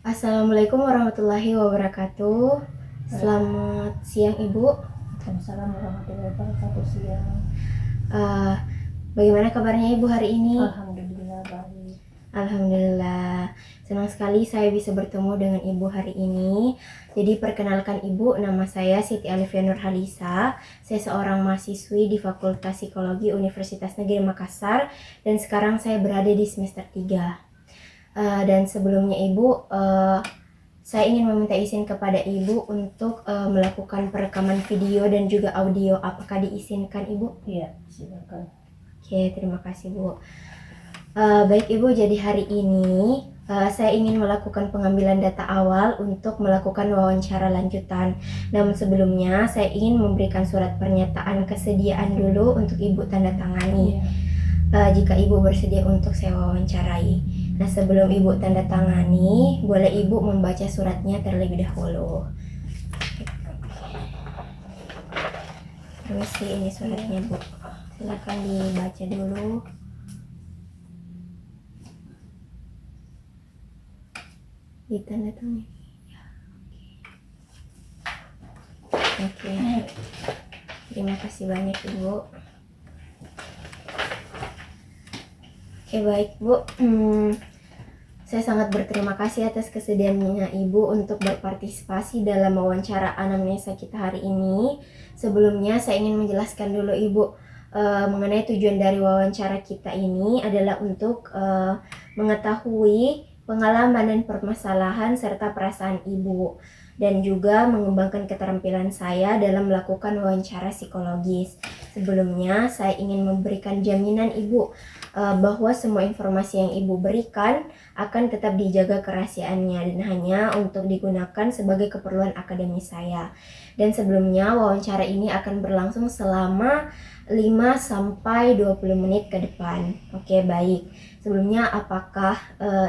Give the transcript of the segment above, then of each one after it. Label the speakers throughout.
Speaker 1: Assalamualaikum warahmatullahi wabarakatuh. Selamat siang Ibu.
Speaker 2: Waalaikumsalam warahmatullahi wabarakatuh. Siang.
Speaker 1: Eh, Bagaimana kabarnya Ibu hari ini?
Speaker 2: Alhamdulillah baik.
Speaker 1: Alhamdulillah. Senang sekali saya bisa bertemu dengan Ibu hari ini. Jadi perkenalkan Ibu, nama saya Siti Alifia Nurhalisa. Saya seorang mahasiswi di Fakultas Psikologi Universitas Negeri Makassar dan sekarang saya berada di semester 3. Dan sebelumnya Ibu, saya ingin meminta izin kepada Ibu untuk melakukan perekaman video dan juga audio. Apakah diizinkan Ibu?
Speaker 2: Iya, silakan.
Speaker 1: Oke, terima kasih Bu. Baik Ibu, jadi hari ini saya ingin melakukan pengambilan data awal untuk melakukan wawancara lanjutan. Namun sebelumnya saya ingin memberikan surat pernyataan kesediaan dulu untuk Ibu tanda tangani. Jika Ibu bersedia untuk saya wawancarai. Nah, sebelum Ibu tanda tangani, boleh Ibu membaca suratnya terlebih dahulu. Permisi, ini suratnya Bu. Silakan dibaca dulu. Ditanda tangani. Ya, oke. Terima kasih banyak Ibu. Oke, baik Bu. Saya sangat berterima kasih atas kesediaannya Ibu untuk berpartisipasi dalam wawancara anamnesa kita hari ini. Sebelumnya saya ingin menjelaskan dulu Ibu mengenai tujuan dari wawancara kita ini adalah untuk mengetahui pengalaman dan permasalahan serta perasaan Ibu dan juga mengembangkan keterampilan saya dalam melakukan wawancara psikologis. Sebelumnya saya ingin memberikan jaminan Ibu bahwa semua informasi yang Ibu berikan akan tetap dijaga kerahasiaannya dan hanya untuk digunakan sebagai keperluan akademis saya. Dan sebelumnya wawancara ini akan berlangsung selama 5-20 menit ke depan. Oke, baik. Sebelumnya apakah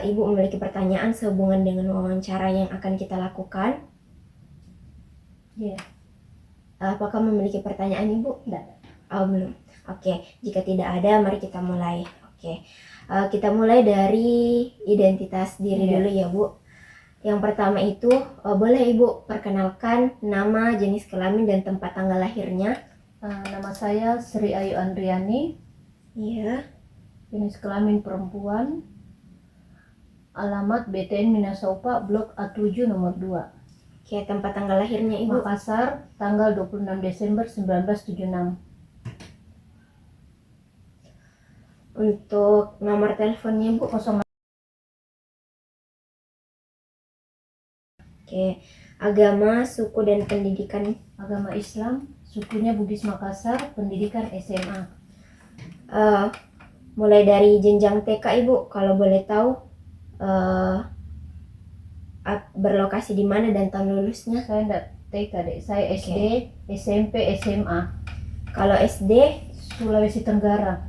Speaker 1: Ibu memiliki pertanyaan sehubungan dengan wawancara yang akan kita lakukan?
Speaker 2: Iya.
Speaker 1: Apakah memiliki pertanyaan Ibu?
Speaker 2: Tidak.
Speaker 1: Oh, belum. Oke, jika tidak ada mari kita mulai. Oke. Kita mulai dari identitas diri dulu ya Bu. Yang pertama itu boleh Ibu perkenalkan nama, jenis kelamin dan tempat tanggal lahirnya.
Speaker 2: Nama saya Sri Ayu Andriani.
Speaker 1: Iya.
Speaker 2: Jenis kelamin perempuan. Alamat BTN Minasaupa, Blok A7 nomor 2.
Speaker 1: Oke, tempat tanggal lahirnya Ibu.
Speaker 2: Makassar, tanggal 26 Desember 1976.
Speaker 1: Untuk nomor teleponnya Bu.
Speaker 2: 0.
Speaker 1: Oke, agama, suku dan pendidikan.
Speaker 2: Agama Islam, sukunya Bugis Makassar, pendidikan SMA.
Speaker 1: Mulai dari jenjang TK Ibu, kalau boleh tahu berlokasi di mana dan tahun lulusnya.
Speaker 2: Saya enggak TK deh, saya SD, SMP, SMA.
Speaker 1: Kalau SD
Speaker 2: Sulawesi Tenggara.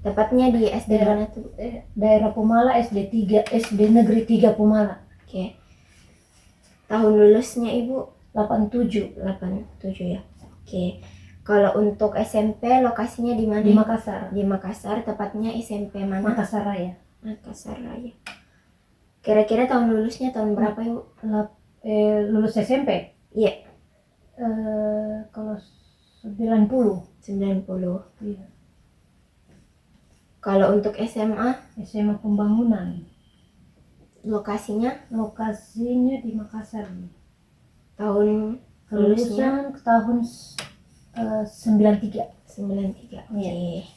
Speaker 1: tepatnya di SD mana tuh?
Speaker 2: Daerah Pumala, SD 3, SD Negeri 3 Pumala.
Speaker 1: Oke. Tahun lulusnya Ibu?
Speaker 2: 87.
Speaker 1: 87 ya. Oke. Kalau untuk SMP lokasinya di mana?
Speaker 2: Di Makassar.
Speaker 1: Di Makassar, tepatnya SMP mana?
Speaker 2: Makassar Raya.
Speaker 1: Makassar Raya. Kira-kira tahun lulusnya tahun berapa Ibu?
Speaker 2: Lulus SMP?
Speaker 1: Iya.
Speaker 2: Kalau 90.
Speaker 1: 90.
Speaker 2: Iya.
Speaker 1: Kalau untuk SMA?
Speaker 2: SMA Pembangunan.
Speaker 1: Lokasinya?
Speaker 2: Lokasinya di Makassar.
Speaker 1: Tahun
Speaker 2: Lulusan tahun 93.
Speaker 1: 93. Oke.
Speaker 2: Iya.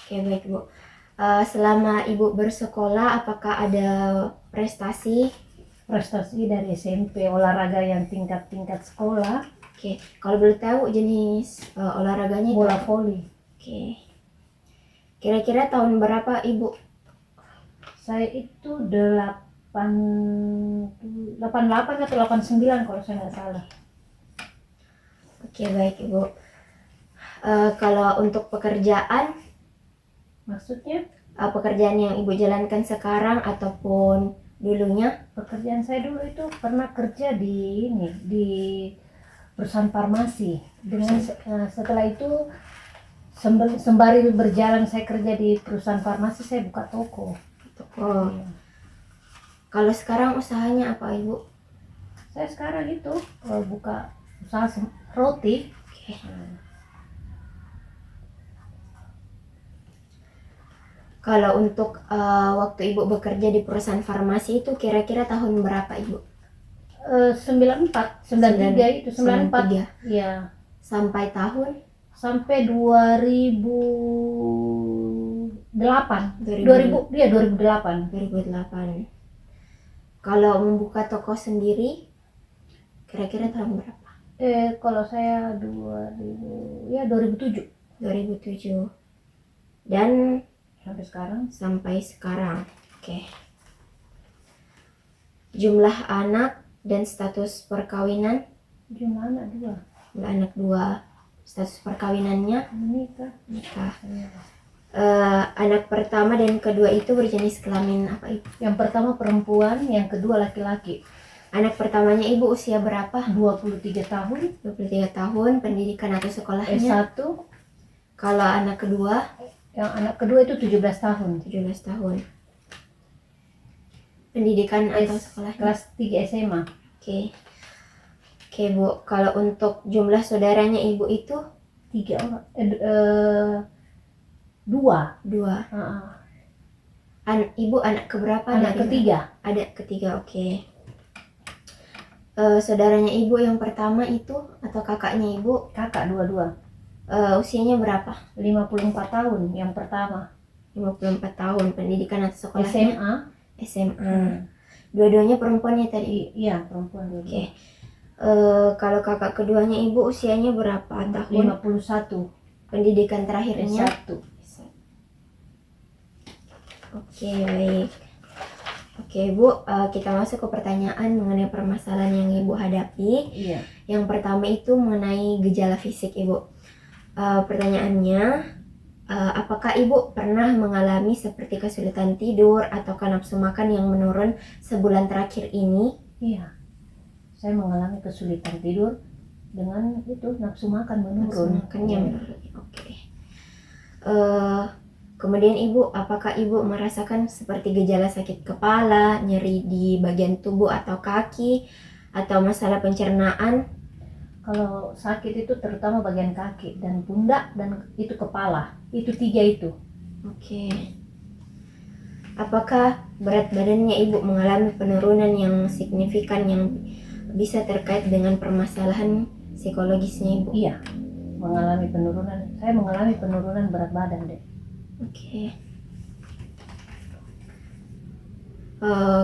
Speaker 1: Oke, baik Bu. Selama Ibu bersekolah, apakah ada prestasi
Speaker 2: dari SMP olahraga yang tingkat sekolah?
Speaker 1: Oke, kalau boleh tahu jenis olahraganya?
Speaker 2: Bola voli.
Speaker 1: Oke. Kira-kira tahun berapa Ibu?
Speaker 2: Saya itu 88 atau 89 kalau saya nggak salah.
Speaker 1: Oke, baik Ibu. Kalau untuk pekerjaan?
Speaker 2: Maksudnya?
Speaker 1: Pekerjaan yang Ibu jalankan sekarang ataupun dulunya?
Speaker 2: Pekerjaan saya dulu itu pernah kerja di perusahaan farmasi. Setelah itu sembari berjalan saya kerja di perusahaan farmasi, saya buka toko.
Speaker 1: Oh,
Speaker 2: Iya.
Speaker 1: kalau sekarang usahanya apa Ibu?
Speaker 2: Saya sekarang itu buka usaha roti.
Speaker 1: Oke. Kalau untuk waktu Ibu bekerja di perusahaan farmasi itu kira-kira tahun berapa Ibu?
Speaker 2: 94, 93 itu 94.
Speaker 1: 93.
Speaker 2: Iya.
Speaker 1: Sampai tahun
Speaker 2: Sampai 2008. 2008.
Speaker 1: 2008. Kalau membuka toko sendiri kira-kira tahun berapa?
Speaker 2: Kalau saya 2007
Speaker 1: 2007. Dan
Speaker 2: sampai sekarang.
Speaker 1: sampai sekarang. Oke. Jumlah anak dan status perkawinan?
Speaker 2: Jumlah anak 2.
Speaker 1: Jumlah anak 2. Status perkawinannya?
Speaker 2: Menikah.
Speaker 1: Nikah.
Speaker 2: Iya.
Speaker 1: Anak pertama dan kedua itu berjenis kelamin apa Ibu?
Speaker 2: Yang pertama perempuan, yang kedua laki-laki.
Speaker 1: Anak pertamanya Ibu usia berapa?
Speaker 2: 23 tahun.
Speaker 1: 23 tahun. Pendidikan atau sekolahnya?
Speaker 2: S1.
Speaker 1: Kalau anak kedua?
Speaker 2: Yang anak kedua itu 17 tahun.
Speaker 1: 17 tahun. Pendidikan atau sekolahnya?
Speaker 2: Kelas 3 SMA.
Speaker 1: Oke. Oke Bu, kalau untuk jumlah saudaranya Ibu itu?
Speaker 2: 3 orang. 2.
Speaker 1: 2.
Speaker 2: Heeh.
Speaker 1: Ibu anak keberapa?
Speaker 2: Anak
Speaker 1: dari
Speaker 2: ketiga.
Speaker 1: Anak ketiga, oke. Saudaranya Ibu yang pertama itu atau kakaknya Ibu?
Speaker 2: Kakak dua-dua.
Speaker 1: Usianya berapa?
Speaker 2: 54 tahun yang pertama.
Speaker 1: 54 tahun. Pendidikan atau sekolahnya?
Speaker 2: SMA.
Speaker 1: SMA. Dua-duanya perempuan ya tadi?
Speaker 2: Iya, perempuan dua.
Speaker 1: Oke. Kalau kakak keduanya Ibu usianya berapa tahun?
Speaker 2: 51.
Speaker 1: Pendidikan terakhirnya?
Speaker 2: S1.
Speaker 1: Oke, baik. Oke Bu, kita masuk ke pertanyaan mengenai permasalahan yang Ibu hadapi.
Speaker 2: Iya.
Speaker 1: Yang pertama itu mengenai gejala fisik Ibu. Pertanyaannya, apakah Ibu pernah mengalami seperti kesulitan tidur atau nafsu makan yang menurun sebulan terakhir ini?
Speaker 2: Iya. Saya mengalami kesulitan tidur dengan itu nafsu makan menurun.
Speaker 1: Nafsu makannya menurun. Oke. Kemudian Ibu, apakah Ibu merasakan seperti gejala sakit kepala, nyeri di bagian tubuh atau kaki, atau masalah pencernaan?
Speaker 2: Kalau sakit itu terutama bagian kaki dan pundak dan itu kepala. Itu 3 itu.
Speaker 1: Oke. Apakah berat badannya Ibu mengalami penurunan yang signifikan yang bisa terkait dengan permasalahan psikologisnya Ibu?
Speaker 2: Iya. Mengalami penurunan. Saya mengalami penurunan berat badan deh.
Speaker 1: Oke.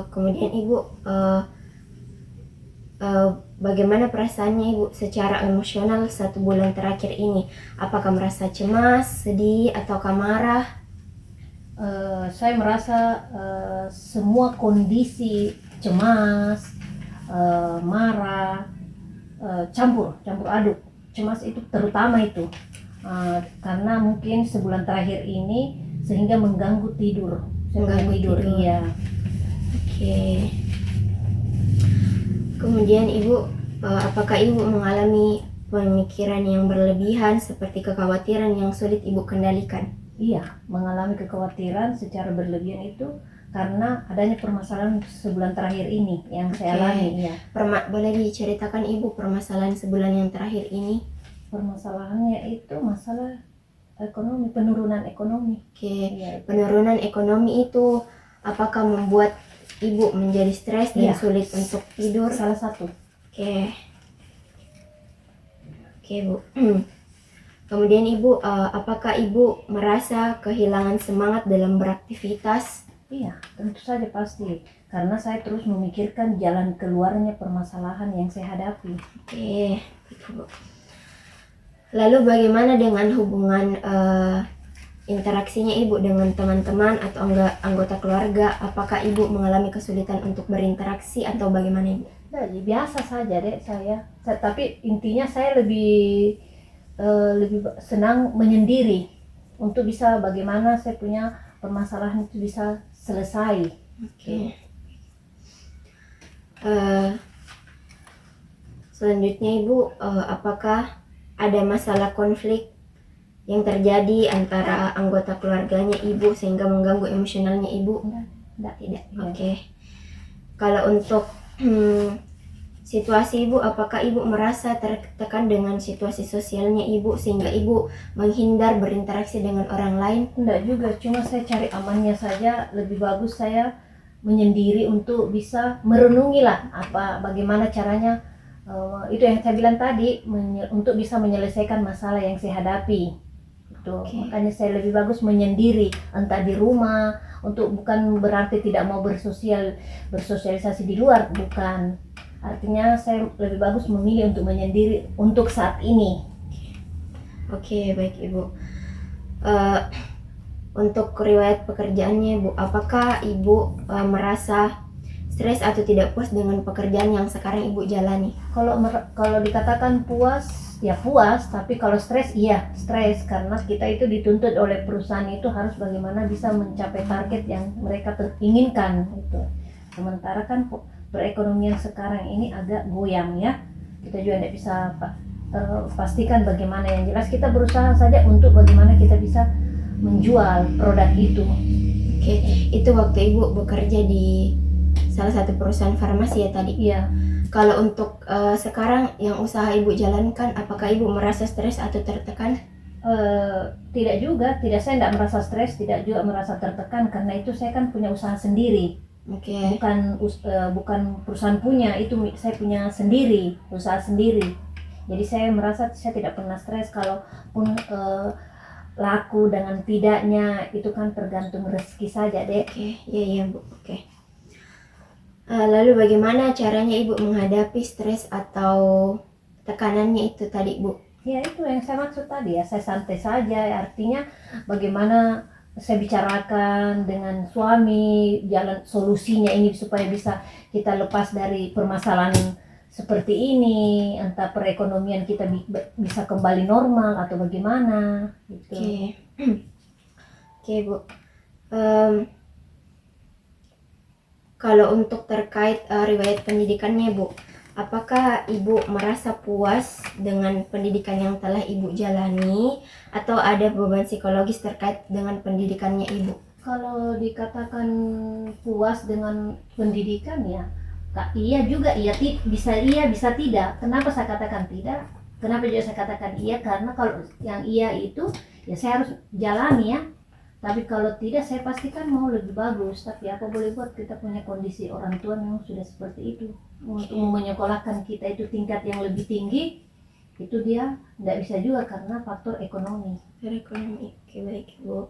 Speaker 1: Kemudian Ibu, bagaimana perasaannya Ibu secara emosional 1 bulan terakhir ini? Apakah merasa cemas, sedih, atau marah?
Speaker 2: Saya merasa semua kondisi cemas, marah, campur aduk. Cemas itu terutama itu. Karena mungkin sebulan terakhir ini sehingga mengganggu tidur.
Speaker 1: Mengganggu tidur.
Speaker 2: Iya.
Speaker 1: Oke. Kemudian Ibu, apakah Ibu mengalami pemikiran yang berlebihan seperti kekhawatiran yang sulit Ibu kendalikan?
Speaker 2: Iya, mengalami kekhawatiran secara berlebihan itu karena adanya permasalahan sebulan terakhir ini yang saya alami. Iya.
Speaker 1: Boleh diceritakan Ibu permasalahan sebulan yang terakhir ini?
Speaker 2: Permasalahannya itu masalah ekonomi, penurunan ekonomi.
Speaker 1: Oke.
Speaker 2: Iya.
Speaker 1: Penurunan ekonomi itu apakah membuat Ibu menjadi stres dan sulit untuk tidur?
Speaker 2: Salah satu.
Speaker 1: Oke. Oke Bu. Kemudian Ibu, apakah Ibu merasa kehilangan semangat dalam beraktivitas?
Speaker 2: Iya, tentu saja pasti. Karena saya terus memikirkan jalan keluarnya permasalahan yang saya hadapi.
Speaker 1: Oke, gitu Bu. Lalu bagaimana dengan hubungan interaksinya Ibu dengan teman-teman atau anggota keluarga? Apakah Ibu mengalami kesulitan untuk berinteraksi atau bagaimana Ibu?
Speaker 2: Jadi biasa saja deh saya. Tapi intinya saya lebih senang menyendiri untuk bisa bagaimana saya punya permasalahan itu bisa selesai.
Speaker 1: Oke. Selanjutnya Ibu, apakah ada masalah konflik yang terjadi antara anggota keluarganya ibu sehingga mengganggu emosionalnya ibu?
Speaker 2: Enggak.
Speaker 1: Tidak.
Speaker 2: Iya.
Speaker 1: Oke. Kalau untuk situasi ibu, apakah ibu merasa tertekan dengan situasi sosialnya ibu sehingga ibu menghindar berinteraksi dengan orang lain?
Speaker 2: Enggak juga, cuma saya cari amannya saja. Lebih bagus saya menyendiri untuk bisa merenungi lah bagaimana caranya. Itu yang saya bilang tadi, untuk bisa menyelesaikan masalah yang saya hadapi itu. Makanya saya lebih bagus menyendiri, entah di rumah, untuk bukan berarti tidak mau bersosialisasi di luar, bukan. Artinya saya lebih bagus memilih untuk menyendiri untuk saat ini.
Speaker 1: Oke, baik ibu. Untuk riwayat pekerjaannya ibu, apakah ibu merasa stres atau tidak puas dengan pekerjaan yang sekarang ibu jalani?
Speaker 2: Kalau dikatakan puas, ya puas, tapi kalau stres, iya stres, karena kita itu dituntut oleh perusahaan itu harus bagaimana bisa mencapai target yang mereka inginkan itu. Sementara kan perekonomian sekarang ini agak goyang ya, kita juga tidak bisa pastikan bagaimana. Yang jelas kita berusaha saja untuk bagaimana kita bisa menjual produk itu.
Speaker 1: Oke, itu waktu ibu bekerja di salah satu perusahaan farmasi ya tadi?
Speaker 2: Iya.
Speaker 1: Kalau untuk sekarang yang usaha ibu jalankan, apakah ibu merasa stres atau tertekan?
Speaker 2: Tidak juga, saya tidak merasa stres, tidak juga merasa tertekan, karena itu saya kan punya usaha sendiri.
Speaker 1: Oke.
Speaker 2: Bukan perusahaan punya, itu saya punya sendiri, usaha sendiri. Jadi saya merasa saya tidak pernah stres. Kalaupun laku dengan tidaknya itu kan tergantung rezeki saja, Dek.
Speaker 1: Oke, iya Bu. Oke. Lalu bagaimana caranya ibu menghadapi stres atau tekanannya itu tadi Bu?
Speaker 2: Ya itu yang saya maksud tadi ya, saya santai saja. Artinya bagaimana saya bicarakan dengan suami, jalan solusinya ini supaya bisa kita lepas dari permasalahan seperti ini, entah perekonomian kita bisa kembali normal atau bagaimana gitu.
Speaker 1: Oke Bu. Kalau untuk terkait riwayat pendidikannya Bu, apakah ibu merasa puas dengan pendidikan yang telah ibu jalani atau ada beban psikologis terkait dengan pendidikannya ibu?
Speaker 2: Kalau dikatakan puas dengan pendidikan ya, iya juga, bisa tidak. Kenapa saya katakan tidak? Kenapa juga saya katakan iya? Karena kalau yang iya itu ya saya harus jalani ya. Tapi kalau tidak, saya pastikan mau lebih bagus. Tapi apa boleh buat, kita punya kondisi orang tua memang sudah seperti itu. Untuk menyekolahkan kita itu tingkat yang lebih tinggi, itu dia tidak bisa juga karena faktor ekonomi.
Speaker 1: Oke, baik Bu.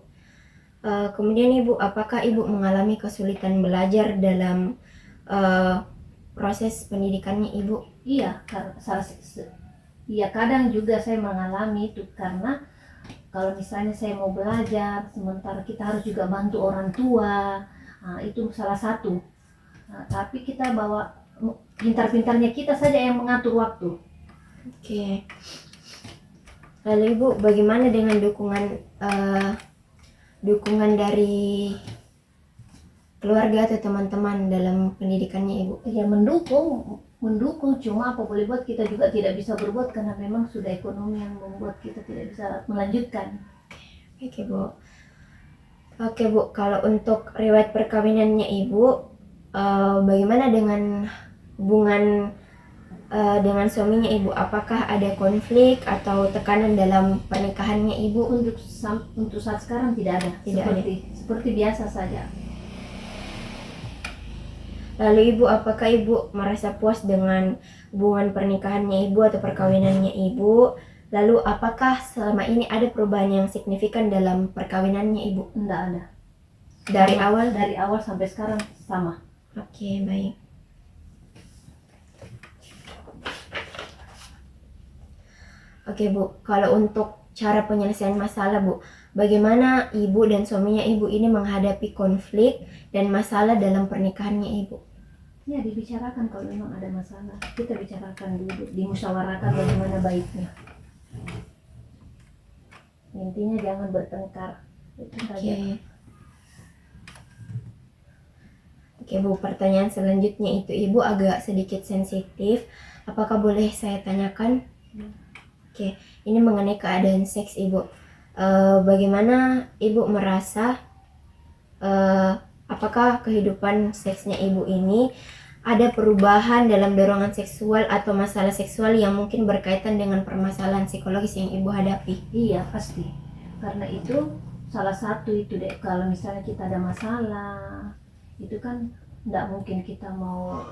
Speaker 1: Kemudian Ibu, apakah Ibu mengalami kesulitan belajar dalam proses pendidikannya Ibu?
Speaker 2: Iya, kadang juga saya mengalami itu, karena kalau misalnya saya mau belajar, sementara kita harus juga bantu orang tua, itu salah satu. Tapi kita bawa pintar-pintarnya kita saja yang mengatur waktu.
Speaker 1: Oke. Lalu Ibu, bagaimana dengan dukungan dari keluarga atau teman-teman dalam pendidikannya Ibu?
Speaker 2: Ya mendukung, cuma apa boleh buat, kita juga tidak bisa berbuat karena memang sudah ekonomi yang membuat kita tidak bisa melanjutkan.
Speaker 1: Oke Bu, kalau untuk riwayat perkawinannya Ibu, bagaimana dengan hubungan dengan suaminya Ibu? Apakah ada konflik atau tekanan dalam pernikahannya Ibu?
Speaker 2: Untuk saat sekarang tidak ada. Seperti biasa saja.
Speaker 1: Lalu Ibu, apakah Ibu merasa puas dengan hubungan pernikahannya Ibu atau perkawinannya Ibu? Lalu apakah selama ini ada perubahan yang signifikan dalam perkawinannya Ibu?
Speaker 2: Tidak ada. Dari awal sampai sekarang sama.
Speaker 1: Oke, baik. Oke Bu, kalau untuk cara penyelesaian masalah Bu, bagaimana Ibu dan suaminya Ibu ini menghadapi konflik dan masalah dalam pernikahannya Ibu?
Speaker 2: Ya, dibicarakan kalau memang ada masalah. Kita bicarakan dulu, dimusyawarahkan bagaimana baiknya. Intinya jangan bertengkar. Itu saja.
Speaker 1: Oke Bu, pertanyaan selanjutnya itu Ibu agak sedikit sensitif. Apakah boleh saya tanyakan? Oke, ini mengenai keadaan seks Ibu. bagaimana Ibu merasa apakah kehidupan seksnya Ibu ini ada perubahan dalam dorongan seksual atau masalah seksual yang mungkin berkaitan dengan permasalahan psikologis yang Ibu hadapi?
Speaker 2: Iya pasti, karena itu salah satu itu deh, kalau misalnya kita ada masalah itu kan tidak mungkin kita mau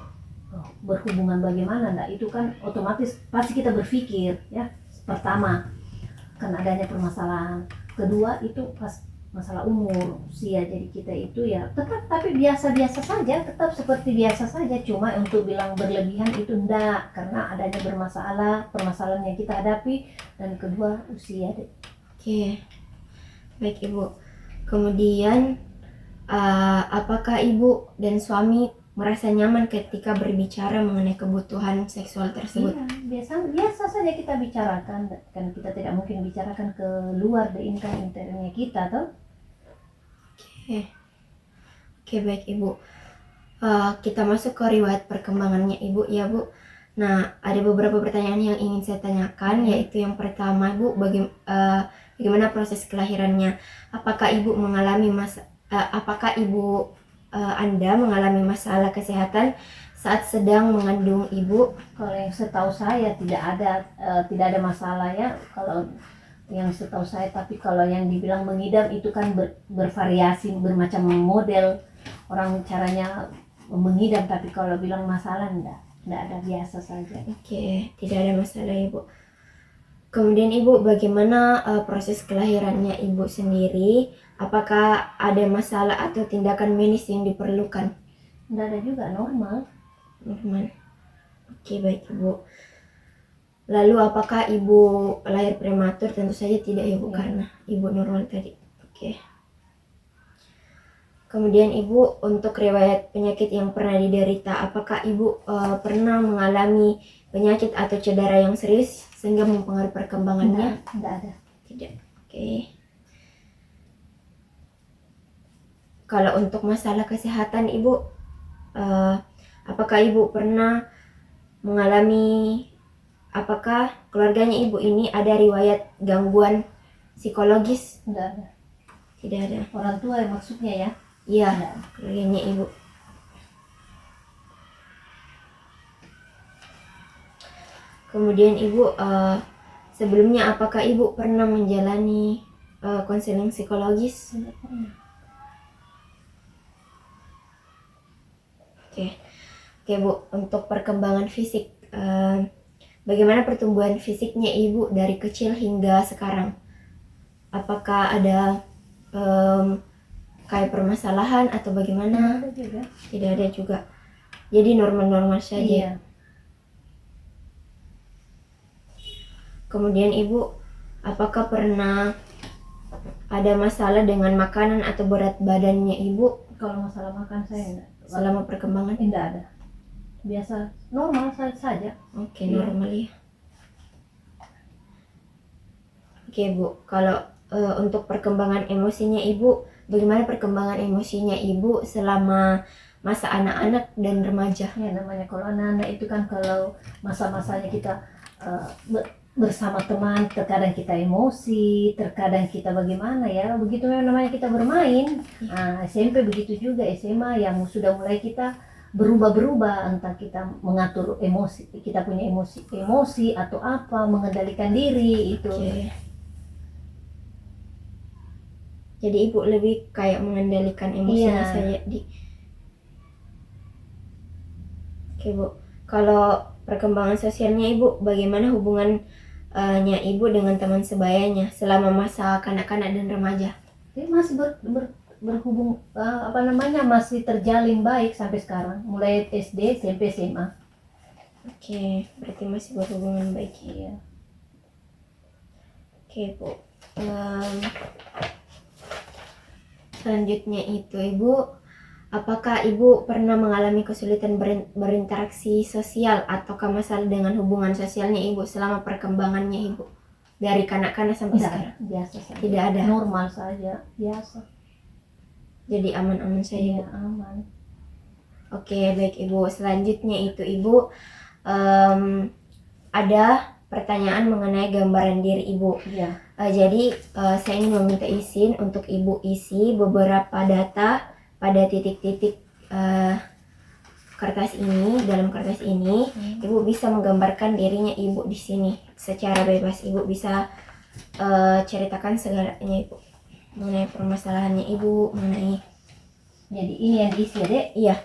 Speaker 2: berhubungan bagaimana, enggak, itu kan otomatis pasti kita berpikir ya, pertama kan adanya permasalahan, kedua itu pas masalah umur, usia, jadi kita itu ya tetap tapi biasa-biasa saja, tetap seperti biasa saja, cuma untuk bilang berlebihan itu enggak, karena adanya permasalahan yang kita hadapi, dan kedua usia deh.
Speaker 1: Oke, baik Ibu. Kemudian apakah Ibu dan suami merasa nyaman ketika berbicara mengenai kebutuhan seksual tersebut?
Speaker 2: Iya, biasa saja kita bicarakan, kan kita tidak mungkin bicarakan ke luar dari internnya kita toh.
Speaker 1: Oke, baik Ibu. Kita masuk ke riwayat perkembangannya Ibu ya Bu. Nah, ada beberapa pertanyaan yang ingin saya tanyakan, yaitu yang pertama Bu, bagaimana proses kelahirannya? Apakah Ibu mengalami Anda mengalami masalah kesehatan saat sedang mengandung Ibu?
Speaker 2: Kalau yang setahu saya tidak ada masalah ya, kalau yang setahu saya, tapi kalau yang dibilang mengidam itu kan bervariasi, bermacam model orang caranya mengidam, tapi kalau bilang masalah enggak ada, biasa saja.
Speaker 1: Oke, tidak ada masalah Ibu. Kemudian Ibu, bagaimana proses kelahirannya Ibu sendiri? Apakah ada masalah atau tindakan medis yang diperlukan?
Speaker 2: Enggak ada juga, normal.
Speaker 1: Oke, baik Ibu. Lalu apakah Ibu lahir prematur? Tentu saja tidak Ibu, karena Ibu normal tadi. Oke. Kemudian Ibu, untuk riwayat penyakit yang pernah diderita, apakah Ibu pernah mengalami penyakit atau cedera yang serius sehingga mempengaruhi perkembangannya?
Speaker 2: Tidak ada.
Speaker 1: Tidak. Oke. Kalau untuk masalah kesehatan Ibu, apakah Ibu pernah mengalami, apakah keluarganya Ibu ini ada riwayat gangguan psikologis?
Speaker 2: Tidak ada.
Speaker 1: Tidak ada.
Speaker 2: Orang tua yang maksudnya ya?
Speaker 1: Iya, keluarganya Ibu. Kemudian Ibu, sebelumnya apakah Ibu pernah menjalani konseling psikologis?
Speaker 2: Tidak pernah.
Speaker 1: Oke Bu, untuk perkembangan fisik, bagaimana pertumbuhan fisiknya Ibu dari kecil hingga sekarang? Apakah ada kayak permasalahan atau bagaimana?
Speaker 2: Tidak ada juga.
Speaker 1: Tidak ada juga. Jadi normal-normal saja.
Speaker 2: Iya.
Speaker 1: Kemudian Ibu, apakah pernah ada masalah dengan makanan atau berat badannya Ibu?
Speaker 2: Kalau masalah makan saya enggak.
Speaker 1: Selama perkembangan?
Speaker 2: Tidak ada. Biasa, normal saja.
Speaker 1: Oke, normal ya. Oke Bu, kalau untuk perkembangan emosinya Ibu, bagaimana perkembangan emosinya Ibu selama masa anak-anak dan remaja?
Speaker 2: Ya namanya kalau anak-anak itu kan kalau masa-masanya kita bersama teman, terkadang kita emosi, terkadang kita bagaimana ya, begitu memang namanya kita bermain. Nah, SMP begitu juga, SMA yang sudah mulai kita berubah-berubah, entah kita mengatur emosi, kita punya emosi atau apa, mengendalikan diri itu.
Speaker 1: Oke. Jadi Ibu lebih kayak mengendalikan emosinya saja di. Oke Bu, kalau perkembangan sosialnya Ibu, bagaimana hubungannya Ibu dengan teman sebayanya selama masa kanak-kanak dan remaja?
Speaker 2: Jadi masih berhubung masih terjalin baik sampai sekarang, mulai SD, SMP, SMA.
Speaker 1: Oke, berarti masih berhubungan baik ya. Oke Bu, selanjutnya itu Ibu, apakah Ibu pernah mengalami kesulitan berinteraksi sosial ataukah masalah dengan hubungan sosialnya Ibu selama perkembangannya Ibu? Dari kanak-kanak sampai sekarang?
Speaker 2: Biasa saja.
Speaker 1: Tidak ada?
Speaker 2: Normal saja, biasa.
Speaker 1: Jadi aman-aman saja?
Speaker 2: Iya, aman.
Speaker 1: Oke, baik Ibu. Selanjutnya itu Ibu, ada pertanyaan mengenai gambaran diri Ibu.
Speaker 2: Iya.
Speaker 1: Jadi saya ingin meminta izin untuk Ibu isi beberapa data pada titik-titik kertas ini. Dalam kertas ini, Ibu bisa menggambarkan dirinya Ibu di sini secara bebas. Ibu bisa ceritakan segalanya Ibu mengenai permasalahannya Ibu, mengenai.
Speaker 2: Jadi ini yang diisi ya Dek?
Speaker 1: Iya.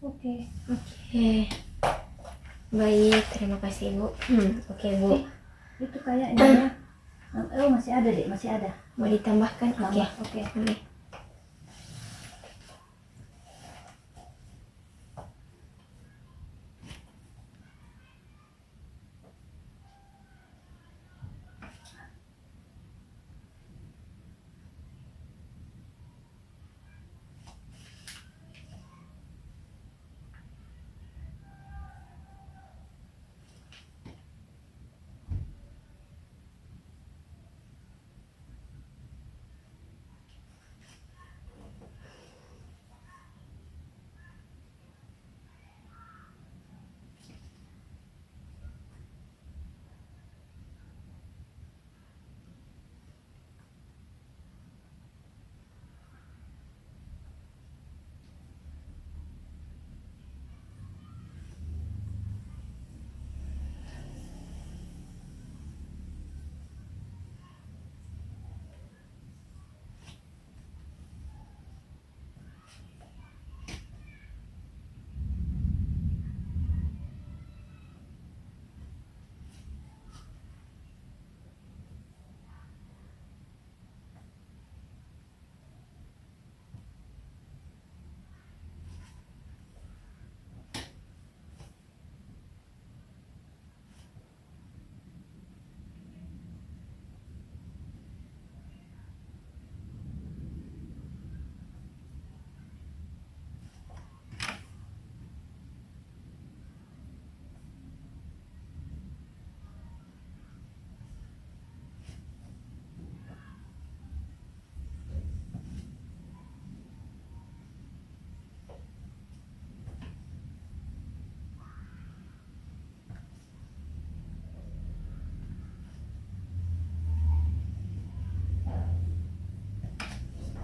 Speaker 2: Oke.
Speaker 1: Oke. Baik, terima kasih Ibu. Oke Bu.
Speaker 2: Itu kayaknya oh masih ada Dek, masih ada.
Speaker 1: Mau ditambahkan? Oke.
Speaker 2: Oke.
Speaker 1: Boleh.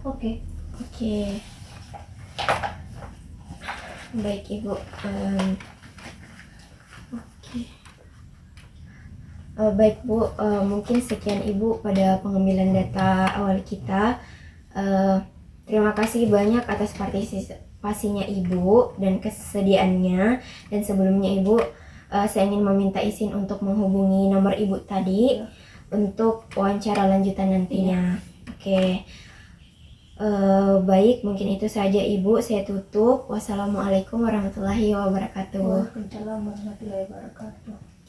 Speaker 2: Oke.
Speaker 1: Oke. Baik Ibu. Oke. Baik Bu, mungkin sekian Ibu pada pengambilan data awal kita. Terima kasih banyak atas partisipasinya Ibu dan kesediaannya. Dan sebelumnya Ibu, saya ingin meminta izin untuk menghubungi nomor Ibu tadi untuk wawancara lanjutan nantinya. Oke. Baik, mungkin itu saja Ibu. Saya tutup. Wassalamualaikum warahmatullahi wabarakatuh.
Speaker 2: Waalaikumsalam warahmatullahi wabarakatuh.